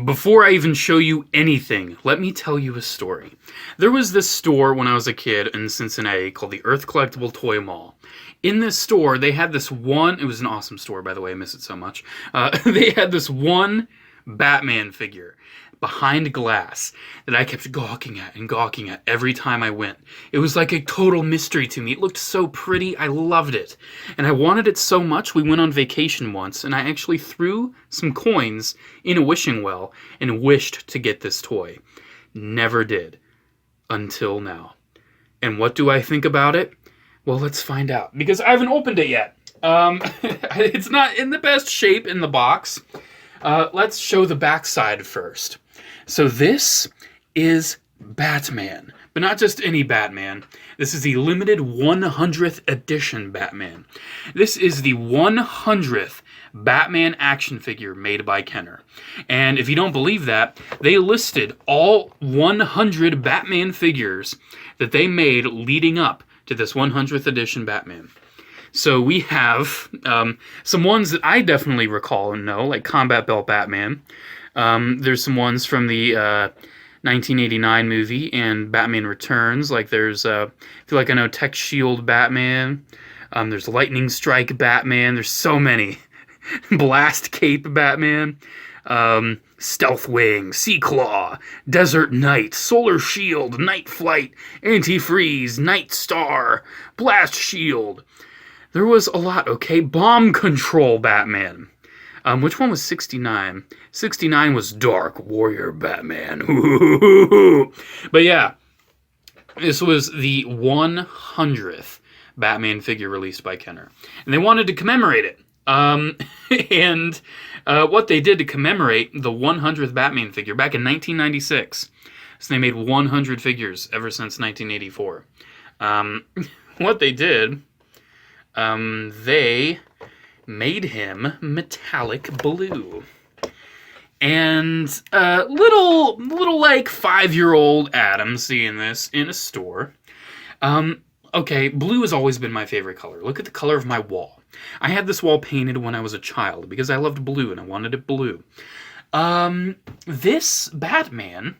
Before I even show you anything, let me tell you a story. There was this store when I was a kid in Cincinnati called the Earth Collectible Toy Mall. In this store, they had this one, it was an awesome store, by the way, I miss it so much. They had this one Batman figure behind glass that I kept gawking at and gawking at every time I went. It was like a total mystery to me. It looked so pretty. I loved it. And I wanted it so much, we went on vacation once, and I actually threw some coins in a wishing well and wished to get this toy. Never did. Until now. And what do I think about it? Well, let's find out. Because I haven't opened it yet. It's not in the best shape in the box. Let's show the backside first. So this is Batman, but not just any Batman. This is the limited 100th edition Batman. This is the 100th Batman action figure made by Kenner. And if you don't believe that, they listed all 100 Batman figures that they made leading up to this 100th edition Batman. So we have some ones that I definitely recall and know, like Combat Belt Batman. There's some ones from the 1989 movie and Batman Returns. Like there's, I feel like I know Tech Shield Batman. There's Lightning Strike Batman. There's so many. Blast Cape Batman. Stealth Wing, Sea Claw, Desert Knight, Solar Shield, Night Flight, Antifreeze, Night Star, Blast Shield. There was a lot, okay? Bomb Control Batman. Which one was 69? 69 was Dark Warrior Batman. But yeah, this was the 100th Batman figure released by Kenner. And they wanted to commemorate it. And what they did to commemorate the 100th Batman figure back in 1996. So they made 100 figures ever since 1984. What they did... they made him metallic blue. And little like 5-year-old Adam seeing this in a store. Okay, blue has always been my favorite color. Look at the color of my wall. I had this wall painted when I was a child because I loved blue and I wanted it blue. This Batman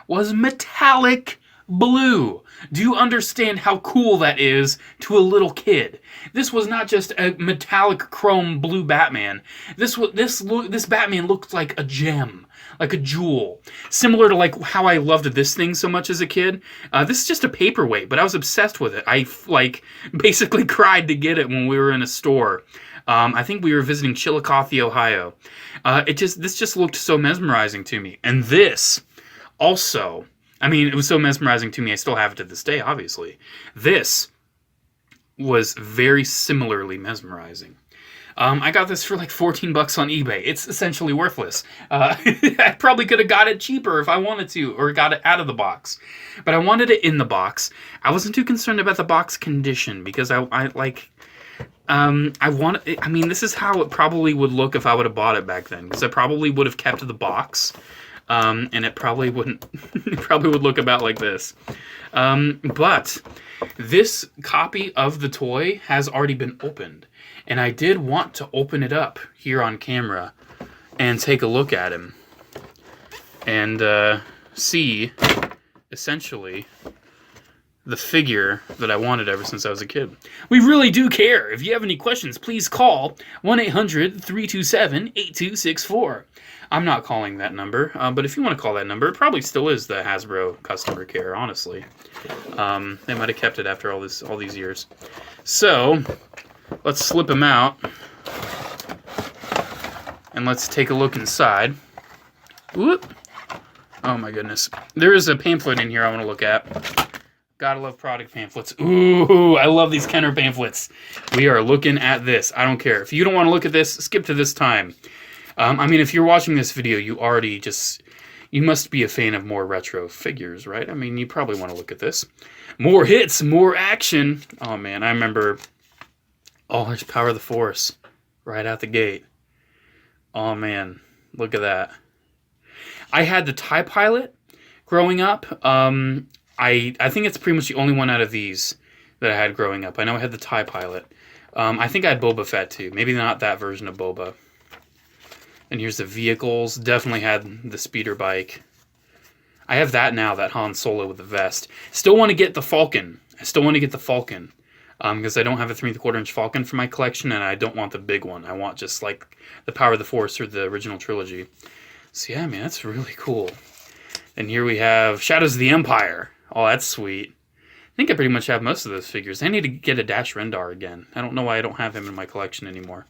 was metallic blue. Do you understand how cool that is to a little kid? This was not just a metallic chrome blue Batman. This Batman looked like a gem, like a jewel. Similar to like how I loved this thing so much as a kid. This is just a paperweight, but I was obsessed with it. I basically cried to get it when we were in a store. I think we were visiting Chillicothe, Ohio. This just looked so mesmerizing to me. And this also, I mean, it was so mesmerizing to me, I still have it to this day, obviously. This was very similarly mesmerizing. I got this for like $14 on eBay. It's essentially worthless. I probably could have got it cheaper if I wanted to, or got it out of the box. But I wanted it in the box. I wasn't too concerned about the box condition, because this is how it probably would look if I would have bought it back then, because I probably would have kept the box. And it probably wouldn't, it probably would look about like this. But this copy of the toy has already been opened. And I did want to open it up here on camera and take a look at him. And see, essentially, the figure that I wanted ever since I was a kid. We really do care. If you have any questions, please call 1-800-327-8264. I'm not calling that number, but if you want to call that number, it probably still is the Hasbro customer care, honestly. They might have kept it after all these years. So, let's slip him out. And let's take a look inside. Whoop. Oh my goodness. There is a pamphlet in here I want to look at. Gotta love product pamphlets. Ooh, I love these Kenner pamphlets. We are looking at this. I don't care. If you don't want to look at this, skip to this time. I mean, if you're watching this video, you must be a fan of more retro figures, right? I mean, you probably want to look at this. More hits, more action. Oh, man, I remember... Oh, there's Power of the Force right out the gate. Oh, man, look at that. I had the TIE Pilot growing up. I think it's pretty much the only one out of these that I had growing up. I know I had the TIE Pilot. I think I had Boba Fett, too. Maybe not that version of Boba. And here's the vehicles. Definitely had the speeder bike. I have that now, that Han Solo with the vest. Still want to get the Falcon. I still want to get the Falcon. Because I don't have a 3 1/4 inch Falcon for my collection, and I don't want the big one. I want just like the Power of the Force or the original trilogy. So yeah, man, that's really cool. And here we have Shadows of the Empire. Oh, that's sweet. I think I pretty much have most of those figures. I need to get a Dash Rendar again. I don't know why I don't have him in my collection anymore.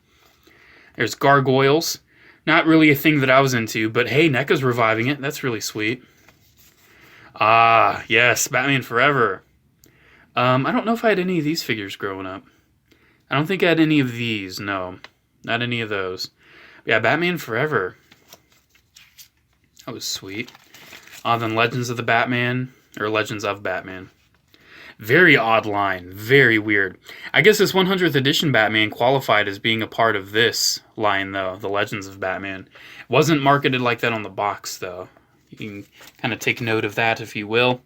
There's Gargoyles. Not really a thing that I was into, but hey, NECA's reviving it. That's really sweet. Ah, yes, Batman Forever. I don't know if I had any of these figures growing up. I don't think I had any of these, no. Not any of those. Yeah, Batman Forever. That was sweet. Then Legends of the Batman, or Legends of Batman. Very odd line, very weird. I guess this 100th edition Batman qualified as being a part of this line, though, the Legends of Batman. It wasn't marketed like that on the box, though. You can kind of take note of that, if you will.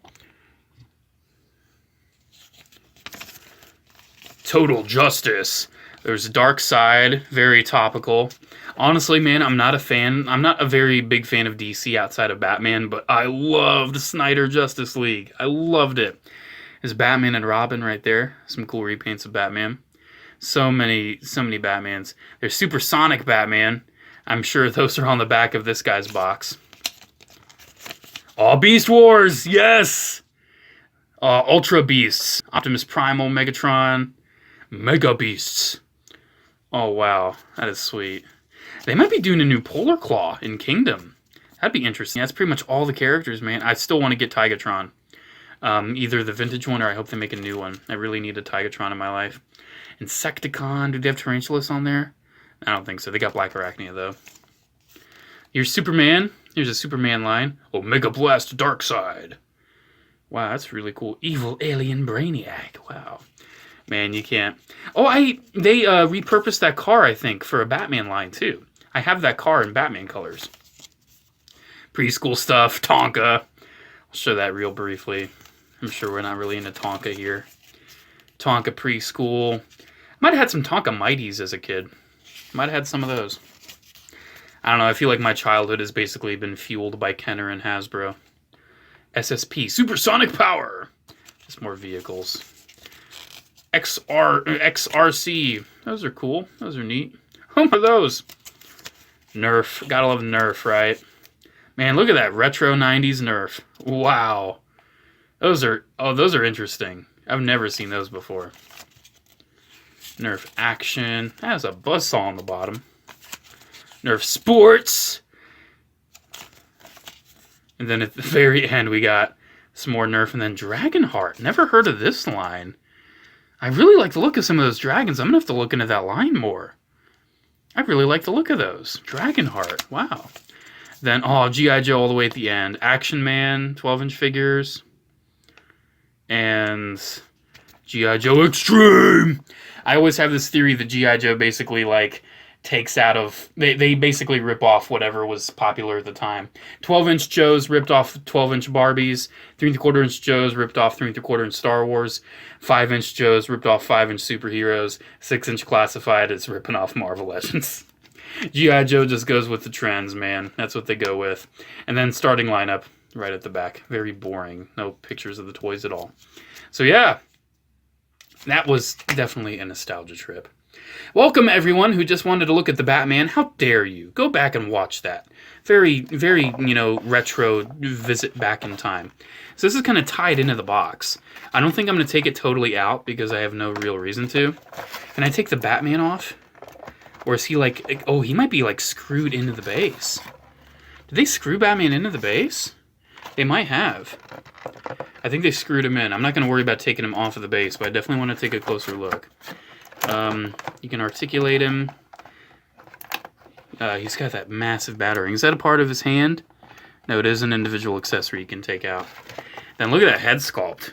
Total Justice. There's Dark Side, very topical. Honestly, man, I'm not a fan. I'm not a very big fan of DC outside of Batman, but I loved Snyder Justice League. I loved it. There's Batman and Robin right there. Some cool repaints of Batman. So many Batmans. There's Supersonic Batman. I'm sure those are on the back of this guy's box. Oh, Beast Wars, yes! Ultra Beasts. Optimus Primal, Megatron. Mega Beasts. Oh, wow. That is sweet. They might be doing a new Polar Claw in Kingdom. That'd be interesting. That's pretty much all the characters, man. I still want to get Tigatron. Either the vintage one or I hope they make a new one. I really need a Tigatron in my life. Insecticon. Do they have Tarantulas on there? I don't think so. They got Black Arachnia, though. Here's Superman. Here's a Superman line. Omega Blast Darkseid. Wow, that's really cool. Evil Alien Brainiac. Wow. Man, you can't. Oh, they repurposed that car, I think, for a Batman line, too. I have that car in Batman colors. Preschool stuff. Tonka. I'll show that real briefly. I'm sure we're not really into Tonka here. Tonka Preschool. Might have had some Tonka Mighties as a kid. Might have had some of those. I don't know, I feel like my childhood has basically been fueled by Kenner and Hasbro. SSP, Supersonic Power! Just more vehicles. XRC. Those are cool. Those are neat. What are those? Nerf. Gotta love Nerf, right? Man, look at that retro 90s Nerf. Wow. Those are interesting. I've never seen those before. Nerf Action. That has a buzzsaw on the bottom. Nerf Sports. And then at the very end we got some more Nerf and then Dragonheart. Never heard of this line. I really like the look of some of those dragons. I'm going to have to look into that line more. I really like the look of those. Dragonheart. Wow. Then, G.I. Joe all the way at the end. Action Man, 12-inch figures. And G.I. Joe Extreme. I always have this theory that G.I. Joe basically, like, takes out of... They basically rip off whatever was popular at the time. 12-inch Joes ripped off 12-inch Barbies. 3 1/4-inch Joes ripped off 3 1/4-inch Star Wars. 5-inch Joes ripped off 5-inch superheroes. 6-inch Classified is ripping off Marvel Legends. G.I. Joe just goes with the trends, man. That's what they go with. And then starting lineup right at the back. Very boring. No pictures of the toys at all. So yeah, that was definitely a nostalgia trip. Welcome, everyone who just wanted to look at the Batman. How dare you? Go back and watch that. Very, very, retro visit back in time. So this is kind of tied into the box. I don't think I'm going to take it totally out because I have no real reason to. Can I take the Batman off? Or is he like... Oh, he might be like screwed into the base. Did they screw Batman into the base? They might have. I think they screwed him in. I'm not going to worry about taking him off of the base, but I definitely want to take a closer look. You can articulate him. He's got that massive battering. Is that a part of his hand? No, it is an individual accessory you can take out. Then look at that head sculpt.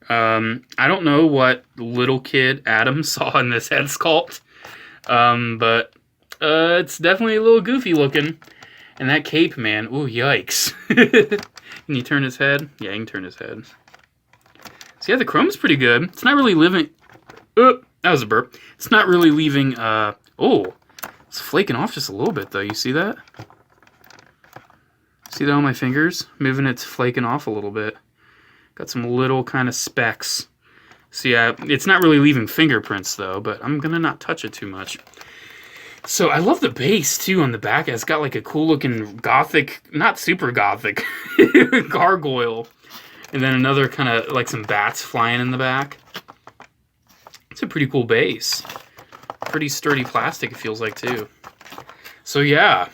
I don't know what little kid Adam saw in this head sculpt. But it's definitely a little goofy looking. And that cape, man. Ooh, yikes. Can you turn his head? Yeah, you can turn his head. So yeah, the chrome's pretty good. It's not really living... that was a burp. It's not really leaving... Oh, It's flaking off just a little bit, though. You see that? See that on my fingers? Moving it's flaking off a little bit. Got some little kind of specks. So yeah, it's not really leaving fingerprints, though, but I'm going to not touch it too much. So I love the base, too, on the back. It's got like a cool-looking gothic, not super gothic, gargoyle. And then another kind of, like some bats flying in the back. It's a pretty cool base. Pretty sturdy plastic, it feels like, too. So, yeah.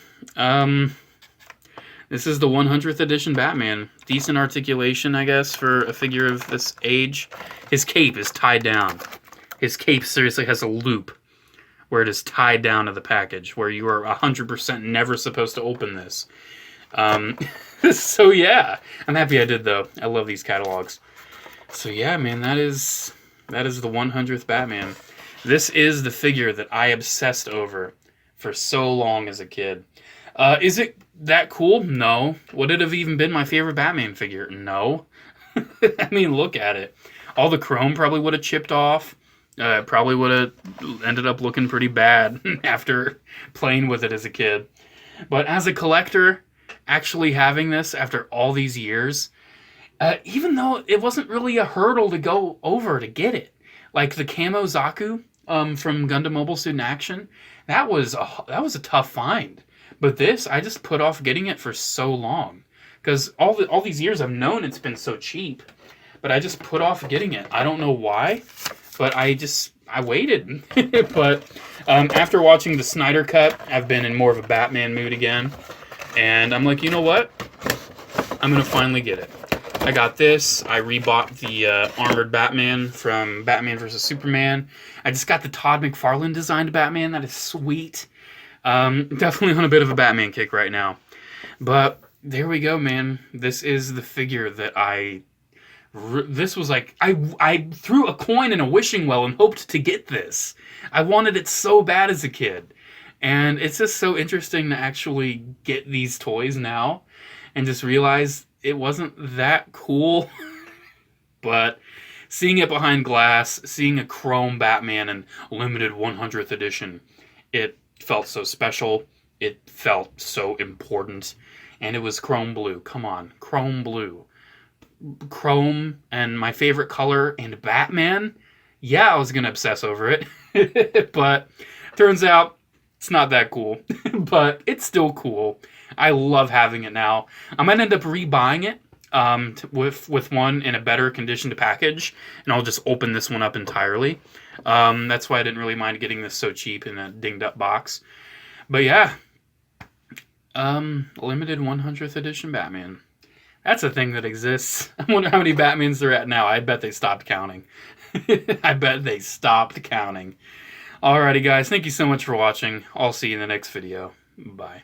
This is the 100th edition Batman. Decent articulation, I guess, for a figure of this age. His cape is tied down. His cape seriously has a loop where it is tied down to the package, where you are 100% never supposed to open this. So, yeah. I'm happy I did, though. I love these catalogs. So, yeah, man, that is the 100th Batman. This is the figure that I obsessed over for so long as a kid. Is it that cool? No. Would it have even been my favorite Batman figure? No. I mean, look at it. All the chrome probably would have chipped off. Probably would have ended up looking pretty bad after playing with it as a kid. But as a collector, actually having this after all these years, even though it wasn't really a hurdle to go over to get it, like the Camo Zaku from Gundam Mobile Suit in Action, that was a tough find. But this, I just put off getting it for so long, because all these years I've known it's been so cheap, but I just put off getting it. I don't know why, but I waited. But after watching the Snyder Cut, I've been in more of a Batman mood again, and I'm like, you know what? I'm gonna finally get it. I got this. I rebought the armored Batman from Batman vs. Superman. I just got the Todd McFarlane designed Batman. That is sweet. Definitely on a bit of a Batman kick right now. But there we go, man. This is the figure that this was like, I threw a coin in a wishing well and hoped to get this. I wanted it so bad as a kid. And it's just so interesting to actually get these toys now and just realize it wasn't that cool. But seeing it behind glass, seeing a chrome Batman in limited 100th edition, it felt so special. It felt so important. And it was chrome blue. Come on, chrome blue. Chrome and my favorite color and Batman. Yeah, I was going to obsess over it. But turns out it's not that cool. But it's still cool. I love having it now. I might end up rebuying it with one in a better condition to package. And I'll just open this one up entirely. That's why I didn't really mind getting this so cheap in a dinged up box. But yeah, limited 100th edition Batman. That's a thing that exists. I wonder how many Batmans they're at now. I bet they stopped counting. I bet they stopped counting. Alrighty guys, thank you so much for watching. I'll see you in the next video. Bye.